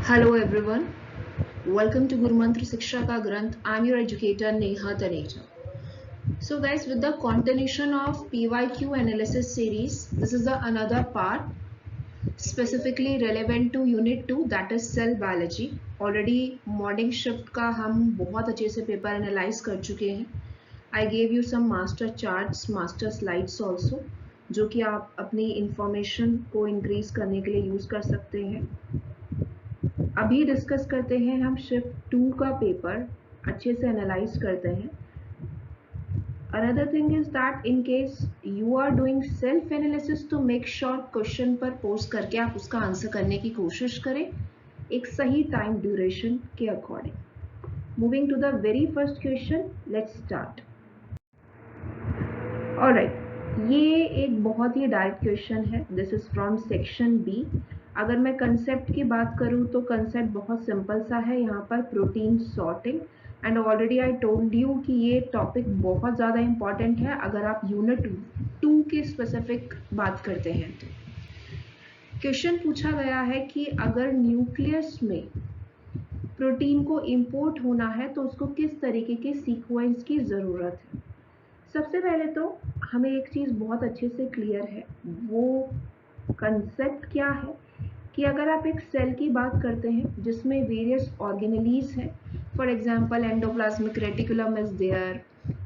Hello everyone, welcome to Guru Mantra Shiksha Ka Granth. I'm your educator Neha Taneja. So guys, with the continuation of PYQ analysis series, this is the another part specifically relevant to unit 2, that is cell biology. Already morning shift का हम बहुत अच्छे से paper analyse कर चुके हैं. I gave you some master charts, master slides also, जो कि आप अपनी इंफॉर्मेशन को इंक्रीज करने के लिए यूज कर सकते हैं. अभी डिस्कस करते हैं हम शिफ्ट 2 का पेपर, अच्छे से एनालाइज करते हैं. Another thing is that in case you are doing self analysis तो मेक श्योर क्वेश्चन पर पोस्ट करके आप उसका आंसर करने की कोशिश करें एक सही टाइम ड्यूरेशन के according. Moving to the very first question, let's start. Alright, ये एक बहुत ही डायरेक्ट क्वेश्चन है. This is from section B. अगर मैं कंसेप्ट की बात करूं तो कंसेप्ट बहुत सिंपल सा है. यहाँ पर protein sorting, and already I told you कि ये टॉपिक बहुत ज़्यादा इम्पॉर्टेंट है अगर आप यूनिट 2 के स्पेसिफिक बात करते हैं. तो क्वेश्चन पूछा गया है कि अगर न्यूक्लियस में प्रोटीन को इंपोर्ट होना है तो उसको किस तरीके के सीक्वेंस की ज़रूरत है. सबसे पहले तो हमें एक चीज़ बहुत अच्छे से क्लियर है, वो कंसेप्ट क्या है कि अगर आप एक सेल की बात करते हैं जिसमें वेरियस ऑर्गेनेलीज हैं, for example endoplasmic reticulum is there,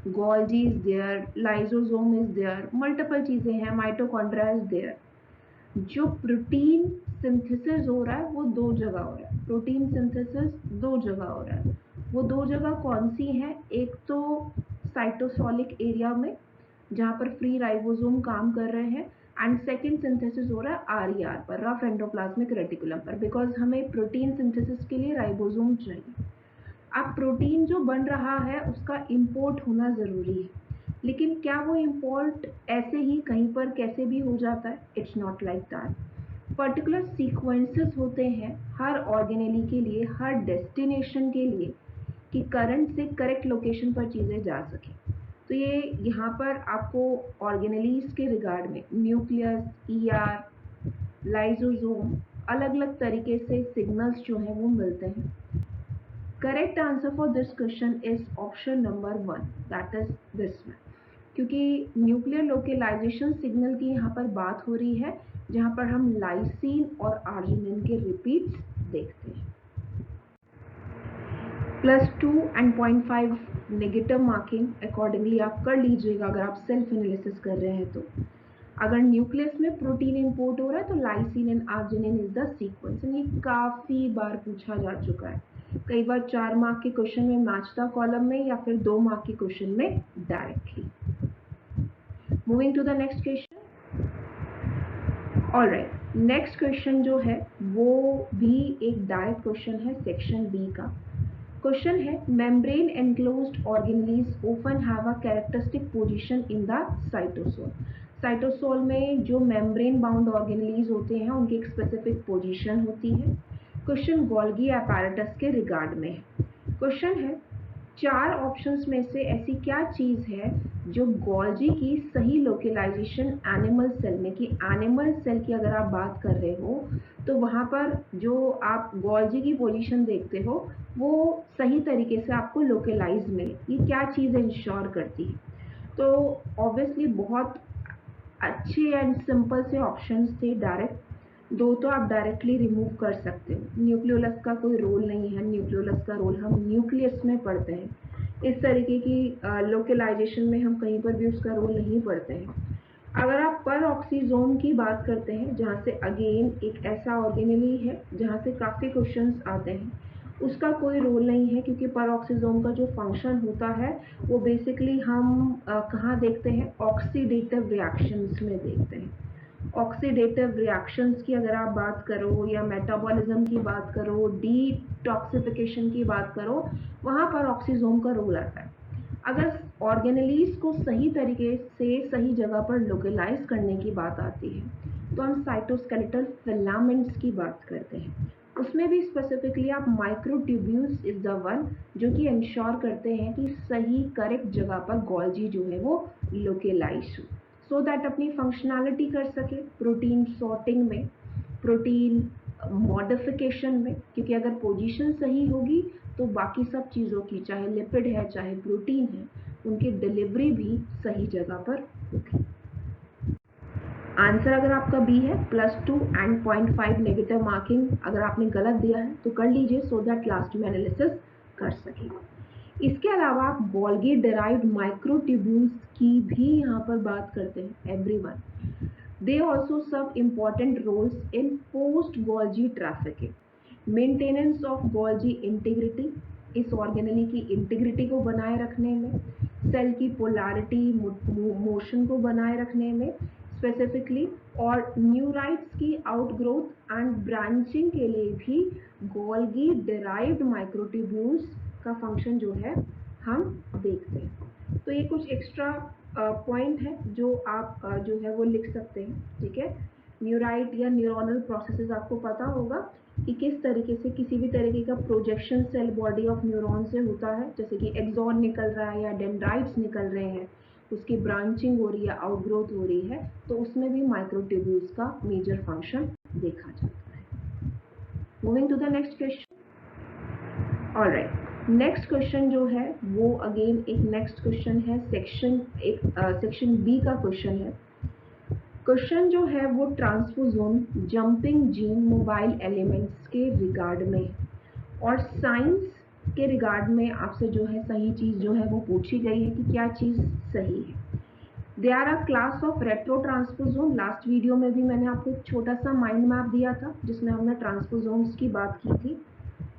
Golgi is there, lysosome is there, multiple चीज़ें हैं, माइटोकॉन्ड्रिया इज देयर. जो प्रोटीन सिंथेसिस हो रहा है वो दो जगह हो रहा है. प्रोटीन सिंथेसिस दो जगह हो रहा है. वो दो जगह कौन सी हैं? एक तो साइटोसोलिक एरिया में जहाँ पर फ्री राइबोसोम काम कर रहे हैं, एंड सेकेंड सिंथेसिस हो रहा है आरईआर पर, रफ एंडोप्लाज्मिक रेटिकुलम पर, बिकॉज हमें प्रोटीन सिंथेसिस के लिए राइबोसोम चाहिए. अब प्रोटीन जो बन रहा है उसका इंपोर्ट होना ज़रूरी है, लेकिन क्या वो इंपोर्ट ऐसे ही कहीं पर कैसे भी हो जाता है? It's not like that. Particular sequences होते हैं हर ऑर्गेनेली के लिए, हर डेस्टिनेशन के लिए, कि करंट से करेक्ट लोकेशन पर चीज़ें जा सकें. तो ये यहाँ पर आपको ऑर्गेनेलीज के रिगार्ड में न्यूक्लियस, ईआर, लाइसोसोम, अलग अलग तरीके से सिग्नल्स जो हैं वो मिलते हैं. Correct answer for this question is option number 1, that is this one. क्योंकि न्यूक्लियर लोकेलाइजेशन सिग्नल की यहाँ पर बात हो रही है जहाँ पर हम लाइसिन और आर्जिनिन के रिपीट्स देखते हैं. +2 एंड 0.5 नेगेटिव मार्किंग अकॉर्डिंगली आप कर लीजिएगा अगर आप सेल्फ एनालिसिस कर रहे हैं तो. अगर न्यूक्लियस में प्रोटीन इंपोर्ट हो रहा है तो lysine and arginine is the sequence. ये काफ़ी बार पूछा जा चुका है, कई बार 4 मार्क के क्वेश्चन में मैच द कॉलम में या फिर 2 मार्क के क्वेश्चन में directly. Moving to the next question. Alright, next question जो है वो भी एक डायरेक्ट क्वेश्चन है सेक्शन बी का. क्वेश्चन है, membrane enclosed organelles often have a characteristic position in the cytosol. Cytosol में जो मेम्ब्रेन बाउंड ऑर्गेनेलीज होते हैं उनकी एक स्पेसिफिक पोजीशन होती है. क्वेश्चन गोल्गी अपैरेटस के रिगार्ड में है. क्वेश्चन है, 4 ऑप्शंस में से ऐसी क्या चीज़ है जो गोल्जी की सही लोकेलाइजेशन एनिमल सेल में, कि एनिमल सेल की अगर आप बात कर रहे हो तो वहाँ पर जो आप गोल्जी की पोजीशन देखते हो वो सही तरीके से आपको लोकेलाइज मिले. ये क्या चीज़ इंश्योर करती है? तो ऑब्वियसली बहुत अच्छे एंड सिंपल से ऑप्शंस थे. डायरेक्ट दो तो आप डायरेक्टली रिमूव कर सकते हो. न्यूक्लियोलस का कोई रोल नहीं है. न्यूक्लियोलस का रोल हम न्यूक्लियस में पढ़ते हैं. इस तरीके की लोकलाइजेशन में हम कहीं पर भी उसका रोल नहीं पढ़ते हैं. अगर आप पर ऑक्सीजोम की बात करते हैं जहाँ से अगेन एक ऐसा ऑर्गेनेली है जहाँ से काफ़ी क्वेश्चंस आते हैं, उसका कोई रोल नहीं है क्योंकि पर ऑक्सीजोम का जो फंक्शन होता है वो बेसिकली हम कहाँ देखते हैं? ऑक्सीडेटिव रिएक्शंस में देखते हैं. ऑक्सीडेटिव रिएक्शंस की अगर आप बात करो या मेटाबॉलिज्म की बात करो, डिटॉक्सिफिकेशन की बात करो, वहाँ पर ऑक्सीजोम का रोल आता है. अगर ऑर्गेनेलीज को सही तरीके से सही जगह पर लोकलाइज करने की बात आती है तो हम साइटोस्केलेटल फिलामेंट्स की बात करते हैं. उसमें भी स्पेसिफिकली आप माइक्रोट्यूब्यूल्स इज द वन जो कि इंश्योर करते हैं कि सही करेक्ट जगह पर गोल्जी जो है वो लोकेलाइज हो, सो दैट अपनी फंक्शनैलिटी कर सके प्रोटीन सॉर्टिंग में, प्रोटीन मॉडिफिकेशन में, क्योंकि अगर पोजीशन सही होगी तो बाकी सब चीज़ों की, चाहे लिपिड है चाहे प्रोटीन है, उनकी डिलीवरी भी सही जगह पर होगी। आंसर अगर आपका बी है +2 एंड 0.5 नेगेटिव मार्किंग अगर आपने गलत दिया है तो कर लीजिए, सो दैट लास्ट में एनालिसिस कर सकें। इसके अलावा आप गोल्गी डिराइव्ड माइक्रोट्यूब्यूल्स की भी यहाँ पर बात करते हैं। Everyone, they also serve important roles in post-Golgi trafficking. Maintenance of Golgi integrity, इस ऑर्गेनेली की इंटीग्रिटी को बनाए रखने में, सेल की पोलैरिटी मोशन को बनाए रखने में स्पेसिफिकली, और न्यूराइट्स की आउटग्रोथ एंड ब्रांचिंग के लिए भी गोल्गी डिराइव्ड माइक्रोट्यूब्यूल्स का फंक्शन जो है हम देखते हैं। तो ये कुछ एक्स्ट्रा पॉइंट है जो आप जो है वो लिख सकते हैं, ठीक है। न्यूराइट या न्यूरोनल प्रोसेसेस आपको पता होगा कि किस तरीके से किसी भी तरीके का projection cell body of neuron से होता है, जैसे कि एक्सॉन निकल रहा है या डेंड्राइट्स निकल रहे हैं, उसकी ब्रांचिंग हो रही है, आउटग्रोथ हो रही है, तो उसमें भी माइक्रोट्यूब्यूल्स का मेजर फंक्शन देखा जाता है। Moving to the next question. Alright, next question जो है वो अगेन एक नेक्स्ट क्वेश्चन है, सेक्शन बी का क्वेश्चन है। क्वेश्चन जो है वो transposome jumping gene mobile elements के रिगार्ड में और साइंस के रिगार्ड में आपसे जो है सही चीज़ जो है वो पूछी गई है कि क्या चीज़ सही है। They are a class of retrotransposon. Last video में भी मैंने आपको एक छोटा सा माइंड मैप दिया था जिसमें हमने ट्रांसपोसोम्स की बात की थी,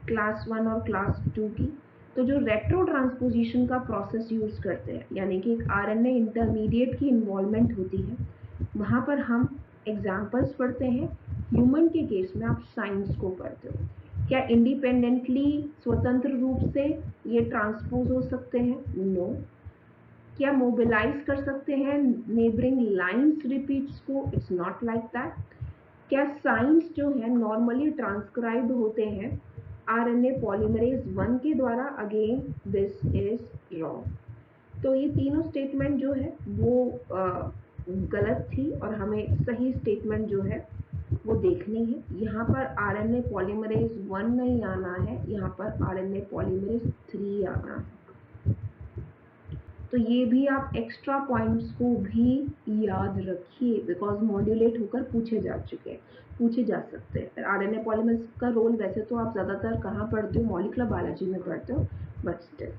क्लास 1 और क्लास 2 की। तो जो रेट्रो ट्रांसपोजिशन का प्रोसेस यूज़ करते हैं, यानी कि एक आरएनए इंटरमीडिएट की इन्वॉल्वमेंट होती है, वहाँ पर हम एग्जाम्पल्स पढ़ते हैं। ह्यूमन के केस में आप साइंस को पढ़ते हो। क्या इंडिपेंडेंटली स्वतंत्र रूप से ये ट्रांसपोज हो सकते हैं? नो। क्या मोबिलाइज कर सकते हैं नेबरिंग लाइंस रिपीट्स को? It's not like that. क्या साइंस जो है नॉर्मली ट्रांसक्राइब्ड होते हैं आरएनए पॉलीमरेज 1 के द्वारा? Again this is wrong. तो ये तीनों स्टेटमेंट जो है वो गलत थी और हमें सही स्टेटमेंट जो है वो देखनी है। यहाँ पर आरएनए पॉलीमरेज 1 नहीं आना है, यहाँ पर आरएनए पॉलीमरेज 3 आना है। तो ये भी आप एक्स्ट्रा पॉइंट्स को भी याद रखिए, बिकॉज मॉड्यूलेट होकर पूछे जा सकते हैं। आरएनए पॉलीमरेज का रोल वैसे तो आप ज़्यादातर कहाँ पढ़ते हो? मॉलिक्यूलर बायोलॉजी में पढ़ते हो, but still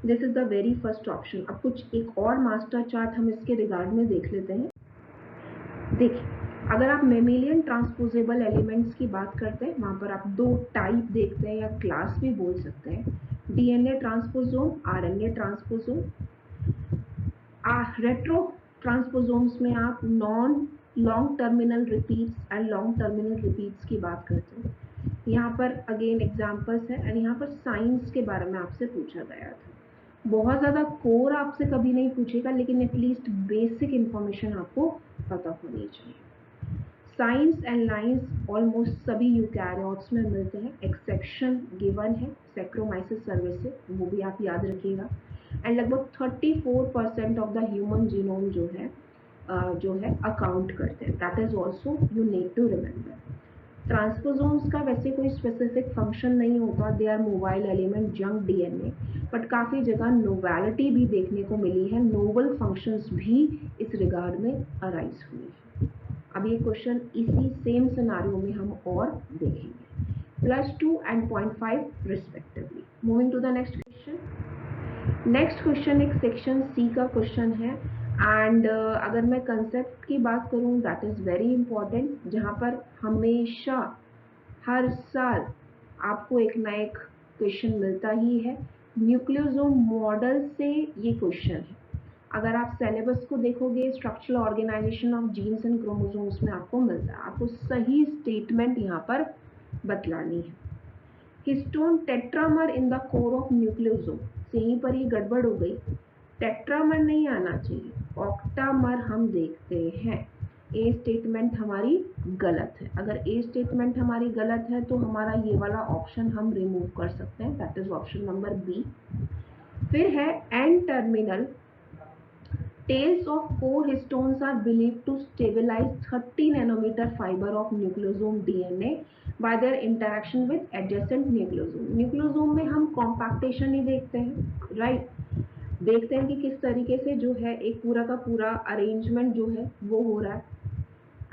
this is the very first option. अब कुछ एक और मास्टर चार्ट हम इसके रिगार्ड में देख लेते हैं। देखिए, अगर आप मेमेलियन ट्रांसपोजेबल एलिमेंट्स की बात करते हैं, वहाँ पर आप 2 टाइप देखते हैं या क्लास भी बोल सकते हैं, डीएनए ट्रांसपोसोम, आरएनए ट्रांसपोसोम। रेट्रो ट्रांसपोसोम्स में आप non long terminal repeats and long terminal repeats की बात करते हैं। यहाँ पर अगेन एग्जाम्पल्स है एंड यहाँ पर साइंस के बारे में आपसे पूछा गया था। बहुत ज़्यादा कोर आपसे कभी नहीं पूछेगा, लेकिन एटलीस्ट बेसिक इंफॉर्मेशन आपको पता होनी चाहिए। साइंस एंड लाइंस ऑलमोस्ट सभी यूकैरियोट्स में मिलते हैं, एक्सेप्शन गिवन है सैक्रोमाइसिस सर्विसेज, वो भी आप याद रखिएगा। एंड लगभग 34% ऑफ द ह्यूमन जीनोम जो है अकाउंट करते हैं। That is also you need to remember. Transposons का वैसे कोई स्पेसिफिक फंक्शन नहीं होता, they are mobile element junk DNA, but काफ़ी जगह नोवेलिटी भी देखने को मिली है, नोवल फंक्शंस भी इस रिगार्ड में अराइज हुई है। अब ये क्वेश्चन इसी सेम सिनारियो में हम और देखेंगे, +2 and 0.5 respectively. Moving to the next question. Next question एक सेक्शन सी का क्वेश्चन है एंड अगर मैं कंसेप्ट की बात करूं, दैट इज़ वेरी इंपॉर्टेंट, जहां पर हमेशा हर साल आपको एक नया एक क्वेश्चन मिलता ही है। न्यूक्लियोसोम मॉडल से ये क्वेश्चन है। अगर आप सिलेबस को देखोगे, structural organisation of genes and chromosomes में आपको मिलता है, आपको सही स्टेटमेंट यहाँ पर बतलानी है। Histone tetramer in the core of nucleosome, से यहीं पर ये गड़बड़ हो गई, टेट्रामर नहीं आना चाहिए, ऑक्टामर हम देखते हैं। ए स्टेटमेंट हमारी गलत है। अगर ए स्टेटमेंट हमारी गलत है तो हमारा ये वाला ऑप्शन हम रिमूव कर सकते हैं, that is option number B. फिर है N terminal tails of core histones are believed to stabilize 30 nanometer fiber of nucleosome DNA bye there interaction with adjacent nucleosome. Nucleosome में हम कॉम्पैक्टेशन ही देखते हैं, राइट। देखते हैं कि किस तरीके से जो है एक पूरा का पूरा अरेंजमेंट जो है वो हो रहा है,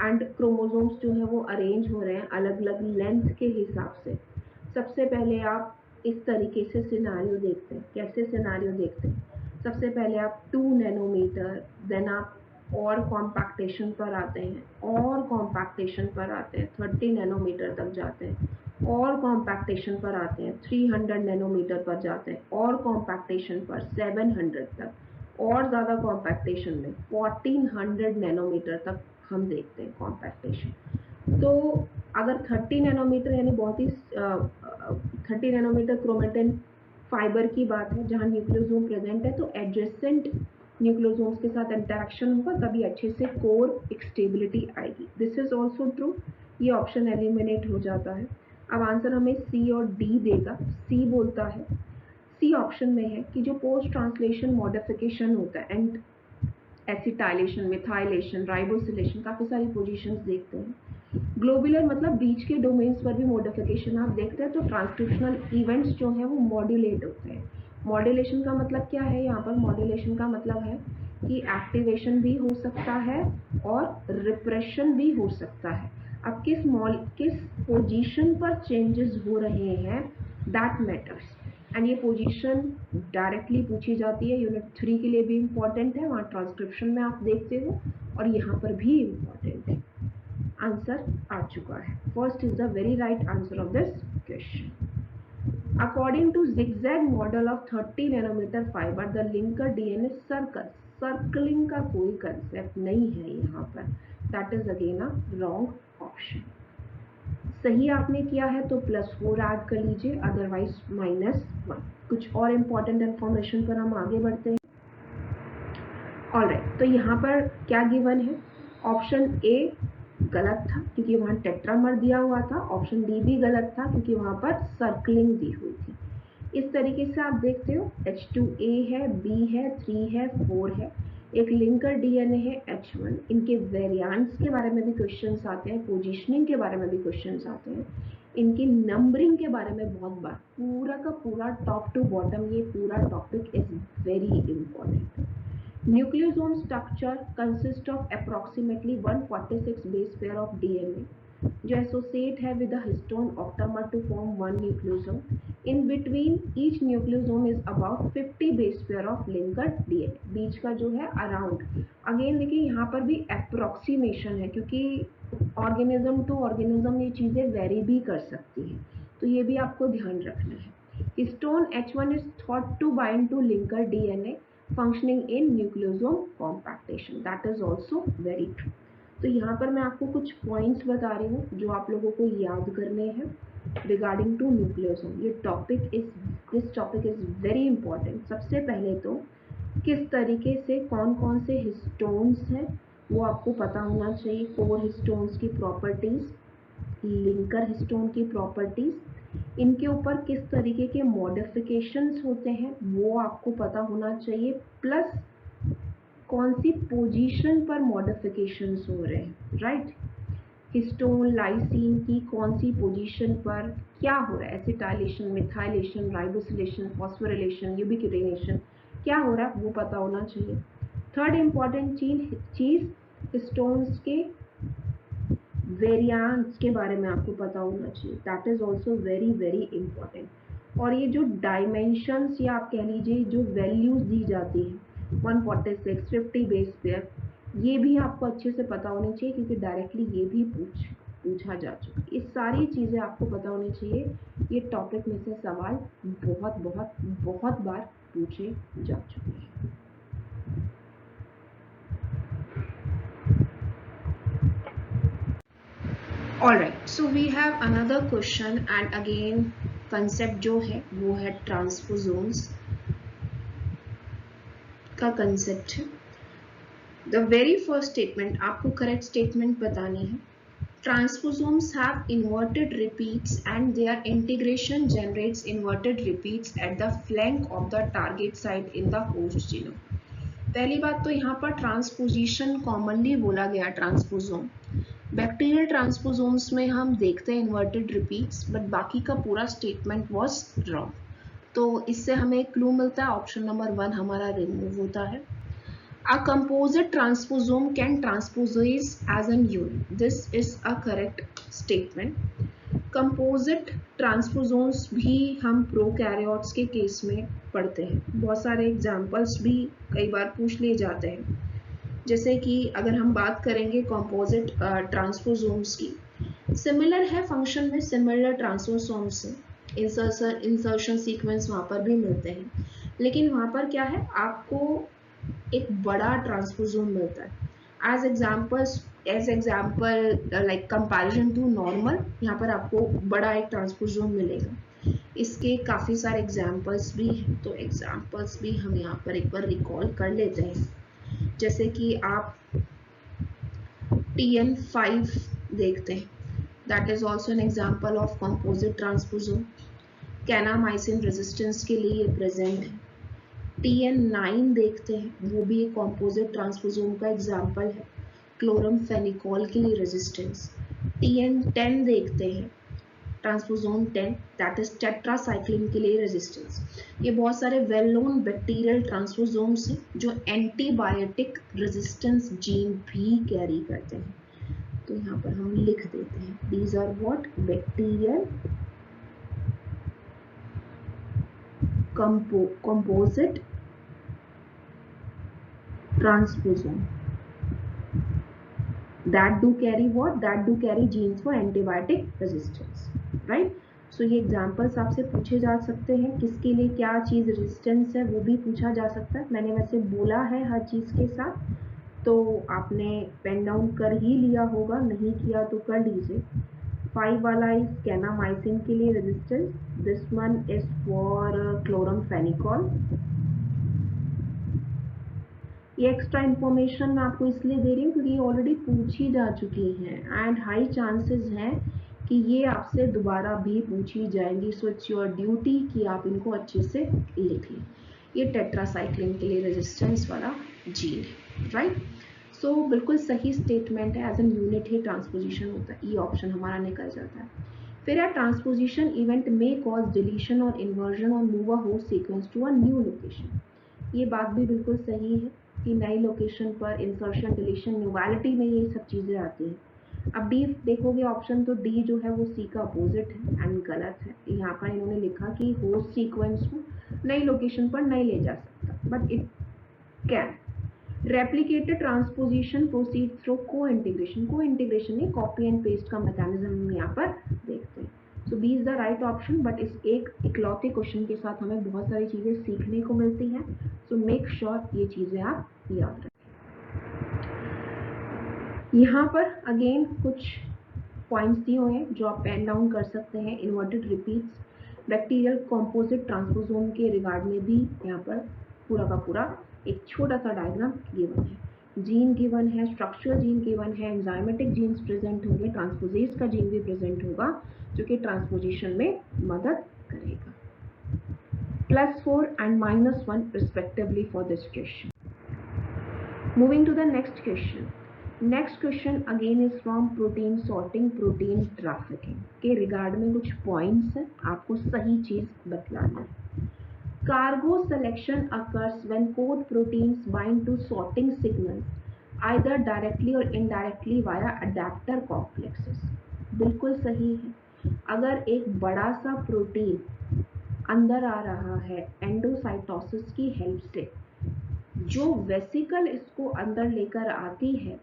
एंड क्रोमोसोम्स जो है वो अरेंज हो रहे हैं अलग अलग लेंथ के हिसाब से। सबसे पहले आप इस तरीके से सिनारियो देखते हैं। कैसे सिनारियो देखते हैं? सबसे पहले आप 2 नैनोमीटर, देन आप और कॉम्पैक्टेशन पर आते हैं, और कॉम्पैक्टेशन पर आते हैं, 30 नैनोमीटर तक जाते हैं, और कॉम्पैक्टेशन पर आते हैं, 300 नैनोमीटर पर जाते हैं, और कॉम्पैक्टेशन पर 700 तक, और ज़्यादा कॉम्पैक्टेशन में 1400 नैनोमीटर तक हम देखते हैं कॉम्पैक्टेशन। तो अगर 30 नैनोमीटर यानी बहुत ही 30 नैनोमीटर क्रोमेटिन फाइबर की बात है जहाँ न्यूक्लियोसोम प्रेजेंट है, तो एडजेसेंट न्यूक्लियोसोम्स के साथ इंटरेक्शन होगा तभी अच्छे से कोर स्टेबिलिटी आएगी। This is also true. ये ऑप्शन एलिमिनेट हो जाता है। अब आंसर हमें सी और डी देगा। सी बोलता है, सी ऑप्शन में है कि जो पोस्ट ट्रांसलेशन मॉडिफिकेशन होता है एंड एसिटाइलेशन, मिथाइलेशन, राइबोसिलेशन, काफ़ी सारी पोजीशंस देखते हैं। ग्लोबुलर मतलब बीच के डोमेन्स पर भी मॉडिफिकेशन आप देखते हैं, तो ट्रांसक्रिप्शनल इवेंट्स जो हैं वो मॉड्यूलेट होते हैं। मॉड्यूलेशन का मतलब क्या है? यहाँ पर मॉड्यूलेशन का मतलब है कि एक्टिवेशन भी हो सकता है और रिप्रेशन भी हो सकता है। अब किस पोजीशन पर चेंजेस हो रहे हैं, दैट मैटर्स। एंड ये पोजीशन डायरेक्टली पूछी जाती है, यूनिट 3 के लिए भी इम्पॉर्टेंट है, वहाँ ट्रांसक्रिप्शन में आप देखते हो, और यहाँ पर भी इम्पॉर्टेंट है। आंसर आ चुका है। First is the very right answer of this question. According to zigzag model of 30 nanometre fibre, the linker DNA circle. Circling का कोई कंसेप्ट नहीं है यहाँ पर। That is again a wrong option. सही आपने किया है तो +4 ऐड कर लीजिए, अदरवाइज -1। कुछ और इम्पॉर्टेंट इन्फॉर्मेशन पर हम आगे बढ़ते हैं। ऑलराइट, तो यहाँ पर क्या गिवन है? ऑप्शन ए गलत था क्योंकि वहाँ टेट्रामर दिया हुआ था। ऑप्शन डी भी गलत था क्योंकि वहाँ पर सर्कलिंग दी हुई थी। इस तरीके से आप देखते हो H2A है, B है, 3 है, 4 है, एक लिंकर डीएनए है H1। इनके वेरिएंट्स के बारे में भी क्वेश्चंस आते हैं, पोजीशनिंग के बारे में भी क्वेश्चंस आते हैं, इनकी नंबरिंग के बारे में बहुत बार। पूरा का पूरा टॉप टू बॉटम ये पूरा topic is very important. Nucleosome structure consists of approximately 146 base pair of DNA जो एसोसिएट है with the histone octamer to form 1 nucleosome. In between each nucleosome is about 50 base pair of linker DNA. बीच का जो है around, again देखिए यहाँ पर भी अप्रोक्सीमेशन है क्योंकि ऑर्गेनिज्म टू ऑर्गेनिज्म ये चीज़ें वेरी भी कर सकती हैं, तो ये भी आपको ध्यान रखना है। Histone H1 is thought to bind to linker DNA functioning in nucleosome compactation. That is also very true. तो यहाँ पर मैं आपको कुछ पॉइंट्स बता रही हूँ जो आप लोगों को याद करने हैं regarding to nucleosome. This topic is very important. सबसे पहले तो किस तरीके से कौन कौन से हिस्टोन्स हैं वो आपको पता होना चाहिए। कोर हिस्टोन्स की प्रॉपर्टीज, लिंकर हिस्टोन की प्रॉपर्टीज, इनके ऊपर किस तरीके के मॉडिफिकेशंस होते हैं वो आपको पता होना चाहिए, प्लस कौन सी पोजीशन पर मॉडिफिकेशंस हो रहे हैं, राइट। हिस्टोन लाइसिन की कौन सी पोजीशन पर क्या हो रहा है, एसिटाइलेशन, मिथाइलेशन, राइबोसिलेशन, फॉस्फोरिलेशन, यूबिक्यूटिनेशन, क्या हो रहा है वो पता होना चाहिए। थर्ड इम्पॉर्टेंट चीज हिस्टोन्स के वेरिएंट्स के बारे में आपको पता होना चाहिए। That is also very very important. और ये जो डायमेंशंस या आप कह लीजिए जो वैल्यूज दी जाती है 146, 50 बेस पेयर, ये भी आपको अच्छे से पता होनी चाहिए क्योंकि डायरेक्टली ये भी पूछा जा चुका है। ये सारी चीज़ें आपको पता होनी चाहिए। ये टॉपिक में से सवाल बहुत बहुत बहुत बार पूछे जा चुके हैं। Alright, so we have another question and again concept जो है वो है ट्रांसपोसोम्स का concept है। The very first statement आपको correct statement बतानी है। Transposomes have inverted repeats and their integration generates inverted repeats at the flank of the target site in the host genome। पहली बात तो यहाँ पर ट्रांसपोजिशन कॉमनली बोला गया ट्रांसपोसोम, बैक्टीरियल ट्रांसपोसोम्स में हम देखते हैं इन्वर्टेड रिपीट्स, बट बाकी का पूरा स्टेटमेंट वाज रॉन्ग, तो इससे हमें एक क्लू मिलता है, ऑप्शन नंबर 1 हमारा रिमूव होता है। A composite transposome can transpose as an unit. This is a correct statement. Composite transposons भी हम प्रोकैरियोट्स के केस में पढ़ते हैं। बहुत सारे एग्जांपल्स भी कई बार पूछ लिए जाते हैं, जैसे कि अगर हम बात करेंगे कंपोजिट ट्रांसपोसोम्स की, सिमिलर है फंक्शन में, सिमिलर ट्रांसपोसोम्स से इंसर्शन सीक्वेंस वहाँ पर भी मिलते हैं, लेकिन वहाँ पर क्या है, आपको एक बड़ा ट्रांसपोसोम मिलता है। As example like comparison to normal, यहाँ पर आपको बड़ा एक ट्रांसपोसोम मिलेगा। इसके काफ़ी सारे एग्जाम्पल्स भी हैं, तो एग्जाम्पल्स भी हम यहाँ पर एक बार रिकॉल कर लेते हैं। जैसे कि आप TN5 देखते हैं, that is also an example of composite transposon. Kanamycin resistance के लिए ये प्रेजेंट है। TN9 देखते हैं, वो भी एक कंपोजिट ट्रांसपोसोम का एग्जाम्पल है, क्लोरमफेनिकॉल के लिए रेजिस्टेंस। TN10 देखते हैं, ट्रांसपोसोम 10 दैट इज टेट्रासाइक्लिन के लिए रेजिस्टेंस। ये बहुत सारे वेल नोन बैक्टीरियल ट्रांसपोसोम्स हैं जो एंटीबायोटिक रेजिस्टेंस जीन भी कैरी करते हैं, तो यहाँ पर हम लिख देते हैं, these are what, bacterial composite transposome that do carry what, that do carry genes for antibiotic resistance, right? So ये एग्जाम्पल्स आपसे पूछे जा सकते हैं, किसके लिए क्या चीज़ रेजिस्टेंस है वो भी पूछा जा सकता है। मैंने वैसे बोला है हर चीज़ के साथ, तो आपने पेन डाउन कर ही लिया होगा, नहीं किया तो कर लीजिए। 5 वाला इज कैनामाइसिन के लिए resistance, this one is for chloramphenicol. ये एक्स्ट्रा इन्फॉर्मेशन मैं आपको इसलिए दे रही हूँ क्योंकि ये ऑलरेडी पूछी जा चुकी हैं एंड हाई चांसेस हैं कि ये आपसे दोबारा भी पूछी जाएंगी, सो इट्स योर ड्यूटी कि आप इनको अच्छे से लिख लें। ये टेट्रासाइक्लिन के लिए रेजिस्टेंस वाला जीन है, राइट? सो बिल्कुल सही स्टेटमेंट है, एज एन यूनिट ही ट्रांसपोजिशन होता है, ये ऑप्शन हमारा निकल जाता है। फिर है ट्रांसपोजिशन इवेंट में कॉज डिलीशन और इन्वर्जन और move a host sequence to a new location. ये बात भी बिल्कुल सही है कि नई लोकेशन पर इंसर्शन, डिलीशन, न्यूवालिटी में ये सब चीज़ें आती हैं। अब डी देखोगे ऑप्शन, तो डी जो है वो सी का अपोजिट है एंड गलत है। यहाँ पर इन्होंने लिखा कि होस्ट सीक्वेंस को नई लोकेशन पर नहीं ले जा सकता, but it can. Replicated transposition proceed through cointegration नहीं, कॉपी एंड पेस्ट का मैकेनिज्म हम यहाँ पर देखते हैं। So B is the right option, but इस एक इकलौते क्वेश्चन के साथ हमें बहुत सारी चीज़ें सीखने को मिलती हैं, सो मेक श्योर ये चीज़ें आप याद रखें। यहाँ पर अगेन कुछ पॉइंट्स दिए हुए हैं जो आप पेन डाउन कर सकते हैं। इन्वर्टेड रिपीट्स बैक्टीरियल कंपोजिट ट्रांसपोसोम के रिगार्ड में भी यहाँ पर पूरा का पूरा एक छोटा सा डायग्राम गिवन है। जीन गिवन है, स्ट्रक्चरल जीन गिवन है, एंजाइमेटिक जीन्स प्रेजेंट होंगे, ट्रांसपोजेज का जीन भी प्रेजेंट होगा जो कि ट्रांसपोजिशन में मदद करेगा। +4 and -1 respectively for this question. Moving to the next question. Next question again is from protein sorting, protein trafficking के रिगार्ड में कुछ पॉइंट्स हैं, आपको सही चीज बतलाना है। Cargo selection occurs when coat proteins bind to sorting signals either directly और इनडायरेक्टली वाया अडेप्टर कॉम्प्लेक्सेस। बिल्कुल सही है। अगर एक बड़ा सा प्रोटीन अंदर आ रहा है एंडोसाइटोसिस की हेल्प से, जो वेसिकल इसको अंदर लेकर आती है,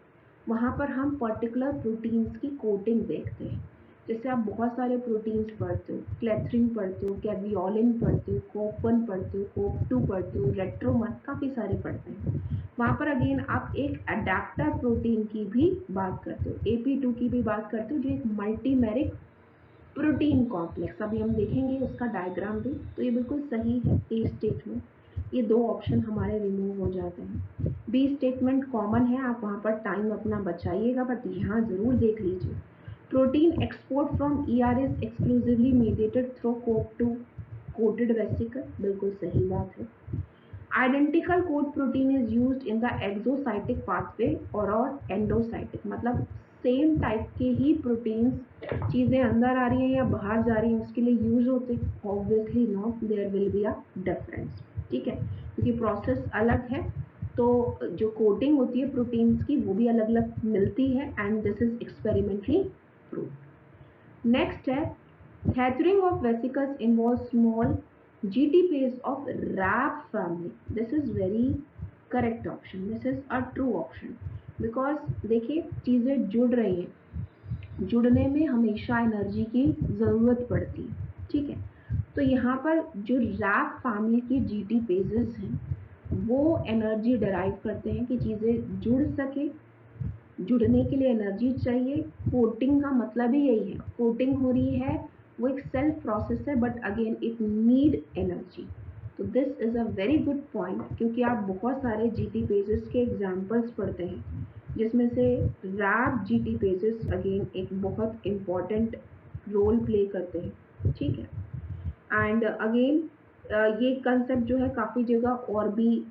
वहाँ पर हम पर्टिकुलर प्रोटीन्स की कोटिंग देखते हैं। जैसे आप बहुत सारे प्रोटीन्स पढ़ते हो, क्लेथरिन पढ़ते हो, कैवियोलिन पढ़ते हो, कोपन पढ़ते हो, कोप2 पढ़ते हो, रेट्रोमन, काफ़ी सारे पढ़ते हैं। वहाँ पर अगेन आप एक अडेप्टर प्रोटीन की भी बात करते हो, AP2 की भी बात करते हो, जो एक मल्टीमेरिक प्रोटीन कॉम्प्लेक्स, अभी हम देखेंगे उसका डायग्राम भी। तो ये बिल्कुल सही है ए स्टेटमेंट। ये दो ऑप्शन हमारे रिमूव हो जाते हैं। बी स्टेटमेंट कॉमन है, आप वहाँ पर टाइम अपना बचाइएगा, बट यहाँ ज़रूर देख लीजिए। Protein export from ER is exclusively mediated through कोप2 कोटेड वेसिकल, बिल्कुल सही बात है। Identical code protein is used in the exocytic pathway और एंडोसाइटिक, मतलब सेम टाइप के ही प्रोटीन्स चीज़ें अंदर आ रही हैं या बाहर जा रही हैं उसके लिए यूज होते हैं? Obviously not, there will be a difference, ठीक है, क्योंकि प्रोसेस अलग है तो जो कोटिंग होती है प्रोटीन्स की वो भी अलग अलग मिलती है and this is experimentally prove. Next है Tethering of vesicles involves small GT phase of RAP family. This is very correct option. This is a true option because देखिए चीज़ें जुड़ रही हैं, जुड़ने में हमेशा एनर्जी की ज़रूरत पड़ती है, ठीक है। तो यहाँ पर जो रैप फैमिली के GT फेजेस हैं वो एनर्जी डराइव करते हैं कि चीज़ें जुड़ सके, जुड़ने के लिए एनर्जी चाहिए। कोटिंग का मतलब ही यही है, कोटिंग हो रही है, वो एक सेल्फ प्रोसेस है but again it need energy. तो this is a very good point, क्योंकि आप बहुत सारे जीटी पेजेस के एग्जांपल्स पढ़ते हैं जिसमें से रैप जीटी पेजेस अगेन एक बहुत इम्पॉर्टेंट रोल प्ले करते हैं, ठीक है। एंड अगेन ये कंसेप्ट जो है काफ़ी जगह और भी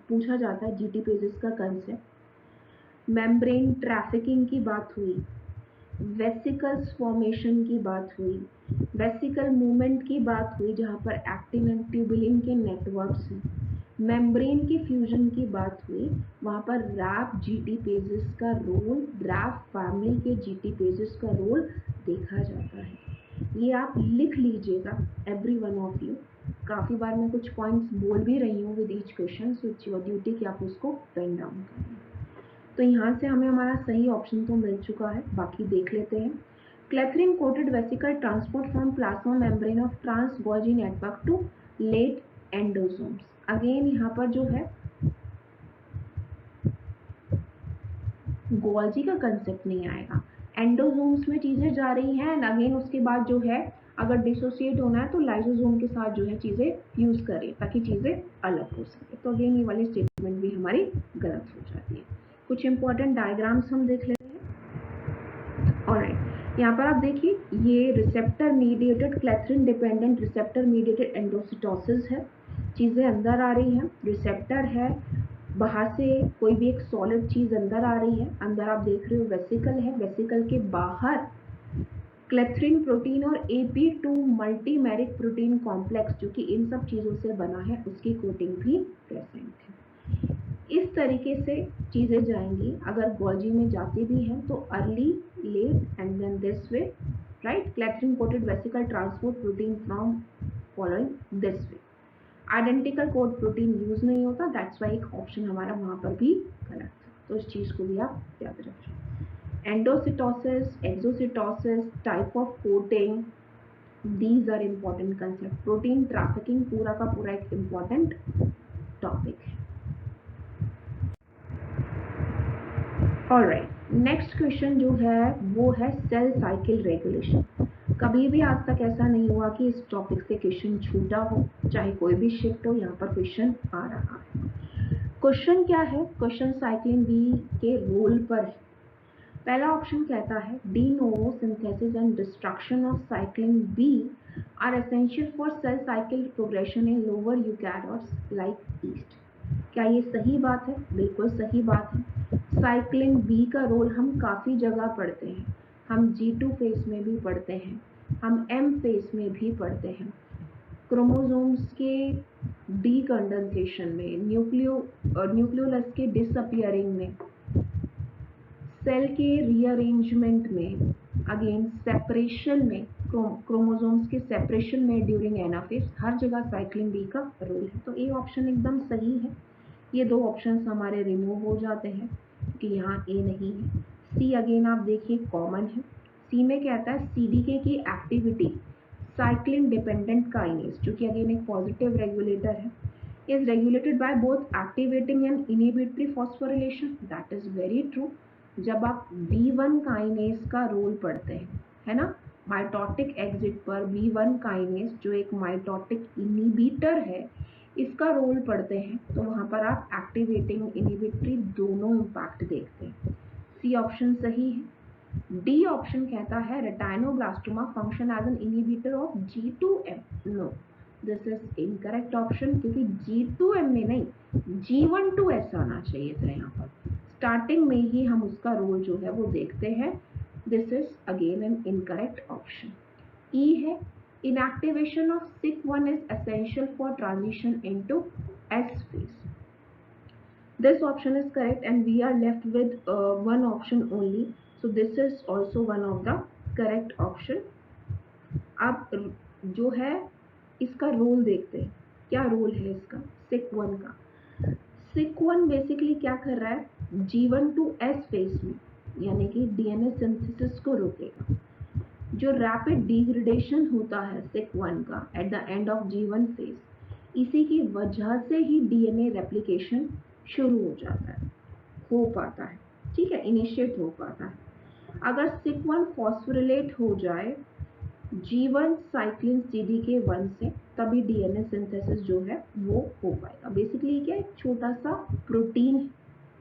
पूछा जाता है, जीटी पेजेस का कंसेप्ट। मेम्ब्रेन ट्रैफिकिंग की बात हुई, वेसिकल्स फॉर्मेशन की बात हुई, वेसिकल मूवमेंट की बात हुई जहाँ पर एक्टिन एंड ट्यूबुलिन के नेटवर्क्स हैं, मेम्ब्रेन की फ्यूजन की बात हुई, वहाँ पर रैप जीटी पेजेस का रोल, रैप फैमिली के जीटी पेजेस का रोल देखा जाता है। ये आप लिख लीजिएगा एवरी वन ऑफ यू। काफ़ी बार मैं कुछ पॉइंट्स बोल भी रही हूँ with each question, so it's your duty कि आप उसको पेन डाउन करें। तो यहाँ से हमें हमारा सही ऑप्शन तो मिल चुका है, बाकी देख लेते हैं। Clathrin coated vesicle transport from plasma membrane of trans Golgi network to late endosomes. Again यहाँ पर जो है गोल्जी का कंसेप्ट नहीं आएगा, एंडोसोम्स में चीज़ें जा रही हैं एंड अगेन उसके बाद जो है अगर डिसोसिएट होना है तो लाइसोसोम के साथ जो है चीज़ें फ्यूज करें ताकि चीज़ें अलग हो सके। तो अगेन ये वाली स्टेटमेंट भी हमारी गलत हो जाती है। कुछ इंपॉर्टेंट डायग्राम्स हम देख लेते हैं। ऑलराइट, यहाँ पर आप देखिए ये receptor mediated clathrin dependent receptor mediated endocytosis है, चीज़ें अंदर आ रही हैं, रिसेप्टर है, बाहर से कोई भी एक सॉलिड चीज़ अंदर आ रही है, अंदर आप देख रहे हो वेसिकल है, वेसिकल के बाहर क्लेथरिन प्रोटीन और AP2 मल्टीमेरिक प्रोटीन कॉम्प्लेक्स जो कि इन सब चीज़ों से बना है उसकी कोटिंग भी प्रेजेंट है। इस तरीके से चीज़ें जाएंगी। अगर गोल्जी में जाती भी हैं तो early, late and then this way, right. Clathrin coated vesicle transport protein from following this way. Identical code protein use नहीं होता, दैट्स वाई एक ऑप्शन हमारा वहाँ पर भी गलत था, तो इस चीज़ को भी आप याद रखें। Endocytosis, exocytosis, type of coating, these are important concept. Protein trafficking पूरा का पूरा एक इम्पॉर्टेंट टॉपिक है। ऑलराइट, नेक्स्ट क्वेश्चन जो है वो है सेल साइकिल रेगुलेशन। कभी भी आज तक ऐसा नहीं हुआ कि इस टॉपिक से क्वेश्चन छूटा हो, चाहे कोई भी शिफ्ट हो, यहाँ पर क्वेश्चन आ रहा है। क्वेश्चन क्या है? क्वेश्चन साइक्लिन बी के रोल पर है। पहला ऑप्शन कहता है de novo synthesis and destruction of cyclin B are essential for cell cycle progression in lower eukaryotes like yeast. क्या ये सही बात है? बिल्कुल सही बात है। साइक्लिन बी का रोल हम काफ़ी जगह पढ़ते हैं, हम G2 फेज में भी पढ़ते हैं, हम M फेज में भी पढ़ते हैं, क्रोमोसोम्स के डीकंडेंसेशन में, न्यूक्लियोलस के डिसअपियरिंग में, सेल के रीअरेंजमेंट में, अगेन सेपरेशन में, क्रोमोसोम्स के सेपरेशन में ड्यूरिंग एनाफेज, हर जगह साइक्लिन बी का रोल है। तो ए ऑप्शन एकदम सही है। ये दो ऑप्शंस हमारे रिमूव हो जाते हैं कि यहाँ ए नहीं है। सी अगेन आप देखिए कॉमन है। सी में कहता है CDK की एक्टिविटी साइक्लिन डिपेंडेंट काइनेज, जो कि अगेन एक पॉजिटिव रेगुलेटर है, is regulated by both activating and inhibitory phosphorylation. That is very true. जब आप B1 काइनेज का रोल पढ़ते हैं, है ना, माइटोटिक एग्जिट पर B1 काइनेज जो एक माइटोटिक इनहिबिटर है, इसका रोल पढ़ते हैं, तो वहाँ पर आप एक्टिवेटिंग इनहिबिटरी दोनों इम्पैक्ट देखते हैं। सी ऑप्शन सही है। डी ऑप्शन कहता है retinoblastoma function as an inhibitor of G2M। No, this is incorrect option, क्योंकि G2M में नहीं G12S आना चाहिए था यहाँ पर। स्टार्टिंग में ही हम उसका रोल जो है वो देखते हैं। This is again an incorrect option. E है inactivation of SIC1 is essential for transition into S phase. This option is correct and we are left with one option only. So this is also one of the correct option. अब जो है इसका role देखते हैं, क्या role है इसका SIC1 का। SIC1 बेसिकली क्या कर रहा है, G1 to S फेज में यानी कि डीएनए सिंथेसिस को रोकेगा। जो रैपिड डिग्रेडेशन होता है SIC1 का at the end of G1 phase, इसी की वजह से ही डीएनए रेप्लिकेशन शुरू हो जाता है, हो पाता है, ठीक है, इनिशिएट हो पाता है। अगर SIC1 फॉस्फोरिलेट हो जाए G1 साइक्लिन CDK1 से, तभी डीएनए सिंथेसिस जो है वो हो पाएगा। बेसिकली क्या, एक छोटा सा प्रोटीन है,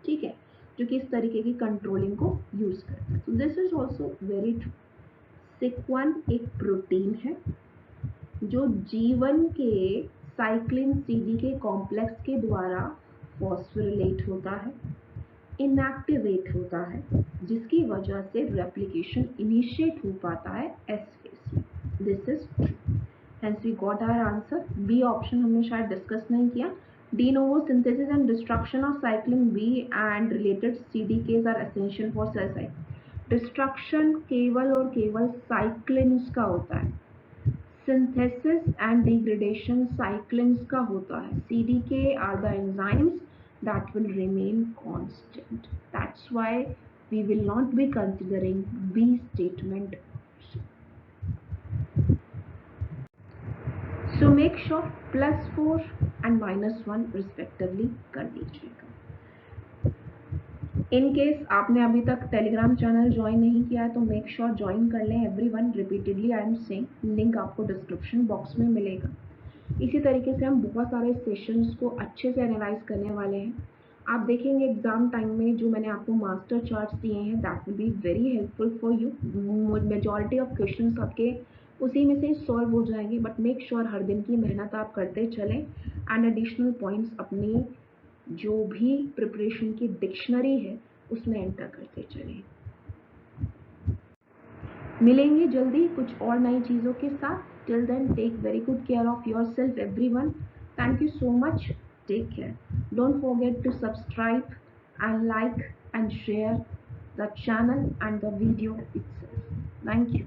ठीक है, जो कि इस तरीके की कंट्रोलिंग को यूज करता है। तो this is also very true. SIC1 एक प्रोटीन है जो G1 के साइक्लिन CDK कॉम्प्लेक्स के द्वारा फॉस्फोरिलेट होता है, इनएक्टिवेट होता है, जिसकी वजह से रेप्लिकेशन इनिशिएट हो पाता है S फेज में। This is true, hence we got our answer. B option हमने शायद डिस्कस नहीं किया। De novo synthesis and destruction of cyclin B and related CDKs are essential for cell cycle. Destruction केवल और केवल साइक्लिन्स का होता है, सिंथेसिस एंड डिग्रेडेशन साइक्लिन्स का होता है। CDK are the enzymes that will remain constant. That's why we will not be considering B statement. So make sure +4 and -1 respectively कर दीजिएगा। इन केस आपने अभी तक टेलीग्राम चैनल ज्वाइन नहीं किया है तो मेक श्योर ज्वाइन कर लें everyone. Repeatedly I am saying, link आपको डिस्क्रिप्शन बॉक्स में मिलेगा। इसी तरीके से हम बहुत सारे सेशंस को अच्छे से एनालाइज करने वाले हैं। आप देखेंगे एग्जाम टाइम में जो मैंने आपको मास्टर चार्ट्स दिए हैं, that will be very helpful for you. Majority of questions आपके उसी में से सॉल्व हो जाएंगे, बट मेक श्योर हर दिन की मेहनत आप करते चलें एंड एडिशनल पॉइंट्स अपनी जो भी प्रिपरेशन की डिक्शनरी है उसमें एंटर करते चलें। मिलेंगे जल्दी कुछ और नई चीज़ों के साथ। Till then take very good care of yourself everyone. Thank you so much, take care. Don't forget to subscribe and like and share the channel and the video itself. Thank you.